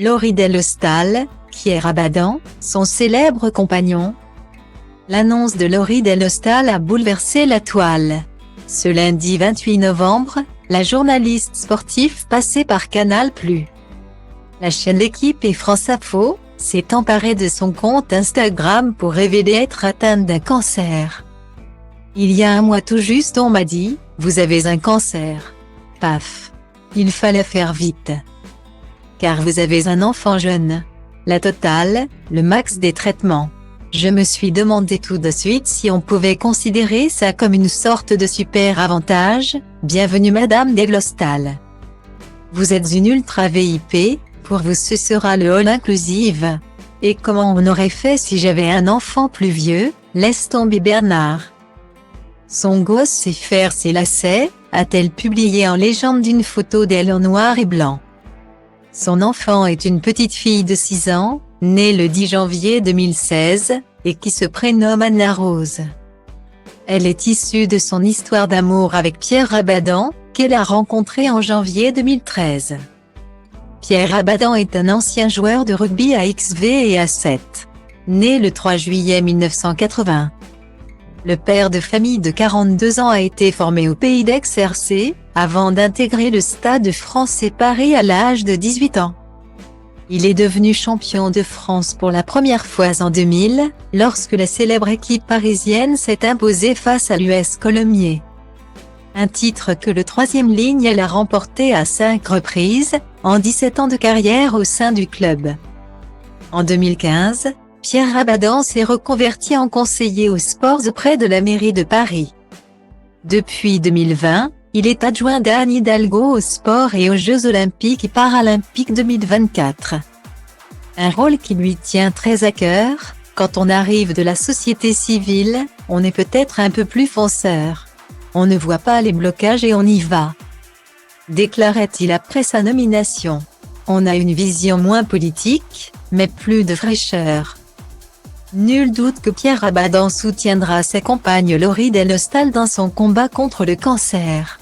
Laurie Delhostal, Pierre Abadan, son célèbre compagnon. L'annonce de Laurie Delhostal a bouleversé la toile. Ce lundi 28 novembre, la journaliste sportive passée par Canal+, la chaîne L'Équipe et France Info, s'est emparée de son compte Instagram pour révéler être atteinte d'un cancer. Il y a un mois tout juste, on m'a dit « Vous avez un cancer ». Paf. Il fallait faire vite. Car vous avez un enfant jeune. La totale, le max des traitements. Je me suis demandé tout de suite si on pouvait considérer ça comme une sorte de super avantage. Bienvenue Madame Delhostal. Vous êtes une ultra VIP, pour vous ce sera le all inclusive. Et comment on aurait fait si j'avais un enfant plus vieux, laisse tomber Bernard. Son gosse sait faire ses lacets, a-t-elle publié en légende d'une photo d'elle en noir et blanc. Son enfant est une petite fille de 6 ans, née le 10 janvier 2016, et qui se prénomme Anna Rose. Elle est issue de son histoire d'amour avec Pierre Abadan, qu'elle a rencontré en janvier 2013. Pierre Abadan est un ancien joueur de rugby à XV et à 7. Né le 3 juillet 1980. Le père de famille de 42 ans a été formé au Pays d'Aix-RC, avant d'intégrer le Stade Français Paris à l'âge de 18 ans. Il est devenu champion de France pour la première fois en 2000, lorsque la célèbre équipe parisienne s'est imposée face à l'US Colomiers. Un titre que le troisième ligne a remporté à 5 reprises, en 17 ans de carrière au sein du club. En 2015, Pierre Abadan s'est reconverti en conseiller aux sports auprès de la mairie de Paris. Depuis 2020, il est adjoint d'Anne Hidalgo aux sports et aux Jeux Olympiques et Paralympiques 2024. Un rôle qui lui tient très à cœur. Quand on arrive de la société civile, on est peut-être un peu plus fonceur. On ne voit pas les blocages et on y va. Déclarait-il après sa nomination. On a une vision moins politique, mais plus de fraîcheur. Nul doute que Pierre Abadan soutiendra sa compagne Laurie Delhostal dans son combat contre le cancer.